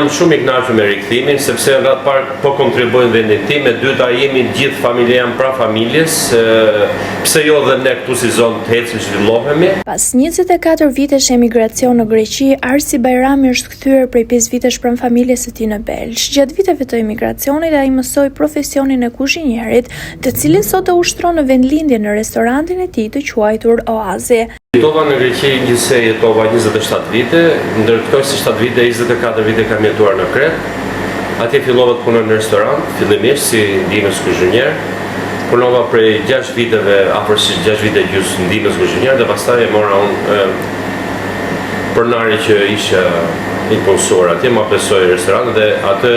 Jam shumë i kënaqur me rikthimin, sepse nga të parë po kontribuojnë vendin tim, e dyta jemi gjithë familja jam pra familjes, pse jo dhe ne këtu si zonë të ecim zhvillohemi. Pas 24 vitesh emigracion në Greqi, Arsi Bajrami është kthyer prej 5 vitesh pranë familjes së tij në Belsh. Gjatë viteve të emigracionit ai mësoi profesionin e kuzhinjerit, të cilin sot e ushtron në vendlindje në restorantin e tij të quajtur Oazi. Jetova në Greqi gjithsej jetova 27 vite, ndër këto 7 vite, 24 vite kam jetuar në Kret. Atje fillova të punoj në restorant, fillimisht si ndihmës kuzhinier. Punova prej 6 viteve, afërsisht 6 vite gjys ndihmës kuzhinier dhe pastaj e mora unë pronari që ishte i punësuar atje, ma besoi restorantin dhe atë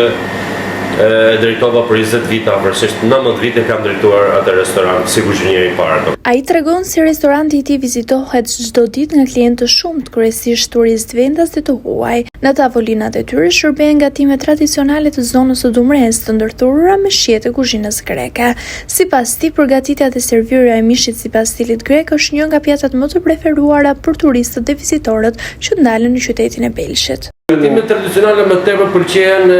drejtova për 20 vite, afërsisht 19 vite kam drejtuar atë restorant si kuzhinier i parë. Ai tregon si restoranti i tij vizitohet çdo ditë nga klientë të shumtë, kryesisht turistë vendas dhe të huaj. Në tavolinat e tyre shërbejnë gatime tradicionale të zonës së Dumres, të ndërthurura me shije të kuzhinës greke. Sipas tij, përgatitja dhe servira e mishit sipas stilit grek është një nga pjatat më të preferuara për turistët dhe vizitorët që ndalen në qytetin e Belshit. Gatimet tradicionale më tepër pëlqejnë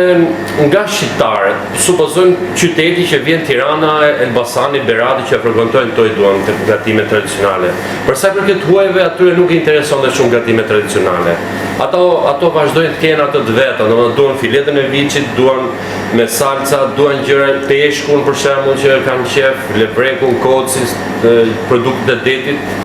nga shqiptarët. Supozojmë qyteti që vjen Tirana, Elbasani, Berati që frekuentojnë këto i duan gatimet tradicionale. Për sa i përket huajve, atyre nuk i intereson dhe shumë gatimet tradicionale. Ato vazhdojnë të kenë atë të veta, domethënë duan filetën e viçit, duan me salca, duan gjëra peshkun për shembull që kanë qef, leprekun, kocis, produktet e detit.